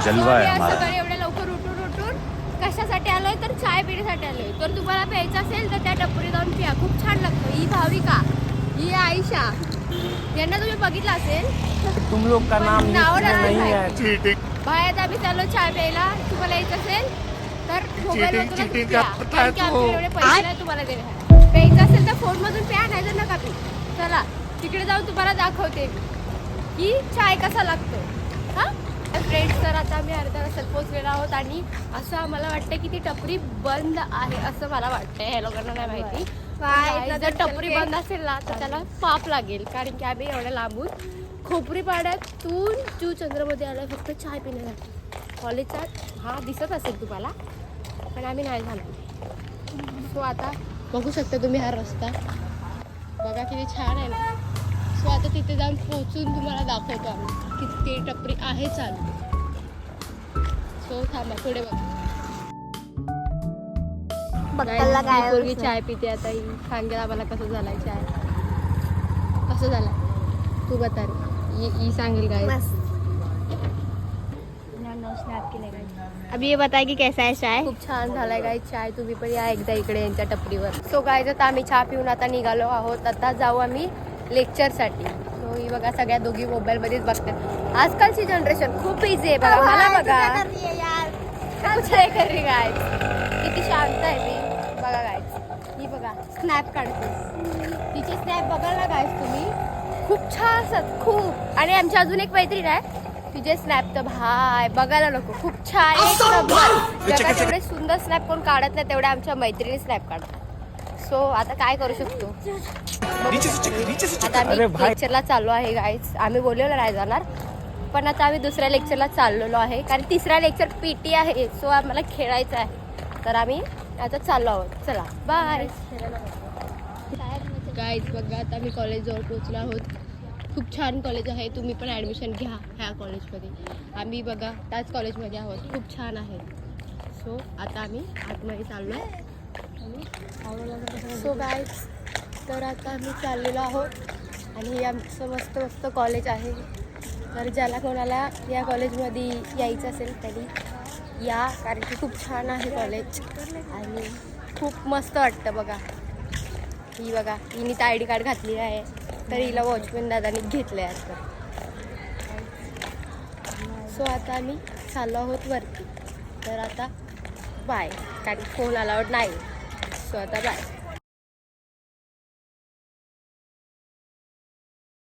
जलवा है हमारा। सकाळी एवढ्या लवकर उठून कशासाठी आलोय तर चाय पिण्यासाठी आलोय. तर तुम्हाला प्यायचं असेल तर त्या टपरी जाऊन पिया, खूप छान लागतं. ही भाविका, ही आयशा, यांना तुम्ही बघितलं असेल. तुम लोग का नाम नाव नहीं है. बाहेर आम्ही चाललो चाय प्यायला. तुम्हाला यायचं असेल तर मोबाईलवरूनच प्या, कारण की आमचे एवढे पैसे नाही तुम्हाला देणार. प्यायचं असेल तर फोनमधून प्या, नाही तर नका पिऊ. चला तिकडे जाऊन तुम्हाला दाखवते की चाय कसा लागतो. हा फ्रेंड्स, तर आता आम्ही अर्ध्या तासात पोहोचलेलो आहोत आणि असं आम्हाला वाटतं की ती टपरी बंद आहे असं मला वाटतंय. या लोकांना नाही माहिती. जर टपरी बंद असेल ना तर त्याला पाप लागेल, कारण की आम्ही एवढ्या लांबून खोपरीपाड्यातून चंद्रमध्ये आलोय फक्त चाय पिण्यासाठी. कॉलेजचा हा दिसत असेल तुम्हाला, पण आम्ही नाही झालो. सो आता बघू शकता तुम्ही हा रस्ता, बघा किती छान आहे ना. सो आता तिथे जाऊन पोहोचून तुम्हाला दाखवतो आम्ही की ती टपरी आहे चालू. सो थांबा पुढे बघा. पूर्वी चाय पिते आता ही सांगेल आम्हाला कसं झालाय चाय, कसं झाला तू बता रे. ही सांगेल काय. अभी ये बताय की कैसा है चाय. खूप छान झालाय गाय चाय. तुम्ही पण या एकदा इकडे यांच्या टपरीवर. सो गायज आता आम्ही चहा पिऊन आता निघालो आहोत. आता जाऊ आम्ही लेक्चरसाठी. सो ही बघा सगळ्या दोघी मोबाईलमध्येच बघतात. आजकालची जनरेशन खूप इझी आहे बघा. मला बघा कुछ नाही कर रही गाय, किती शांत आहे ती बघा गायज. ही बघा स्नॅप काढते, तिचे स्नॅप बघाल ना गायज तुम्ही, खूप छान असतात खूप. आणि आमची अजून एक मैत्रीण आहे, तिचे स्नॅप तर भाय बघायला नको, खूप छान एक नंबर. जगात एवढे सुंदर स्नॅप कोण काढत नाही तेवढ्या आमच्या मैत्रिणी स्नॅप काढतात. सो आता काय करू शकतो. आता आम्ही लेक्चरला चाललो आहे गाईज. आम्ही बोललेलो नाही जाणार, पण आता आम्ही दुसऱ्या लेक्चरला चाललेलो आहे, कारण तिसरा लेक्चर PT आहे. सो आम्हाला खेळायचं आहे, तर आम्ही आता चाललो आहोत. चला बाय गाईज. बघा आता आम्ही कॉलेजजवळ पोहोचलो आहोत. खूप छान कॉलेज आहे, तुम्ही पण ॲडमिशन घ्या ह्या कॉलेजमध्ये. आम्ही बघा त्याच कॉलेजमध्ये आहोत, खूप छान आहे. सो आता आम्ही आतमध्ये चाललो. सो गाईज, तर आता आम्ही चाललेलो आहोत आणि हे आमचं मस्त मस्त कॉलेज आहे. तर ज्याला कोणाला या कॉलेजमध्ये यायचं असेल त्यांनी या, कारण की खूप छान आहे कॉलेज आणि खूप मस्त वाटतं. बघा ही बघा, हिने तर ID कार्ड घातलेलं आहे, तर हिला वॉचमॅन दादानी घेतलं आहे आता. सो आता आम्ही चाललो आहोत वरती. तर आता बाय, कारण फोन अलाउड नाही. सो आता बाय.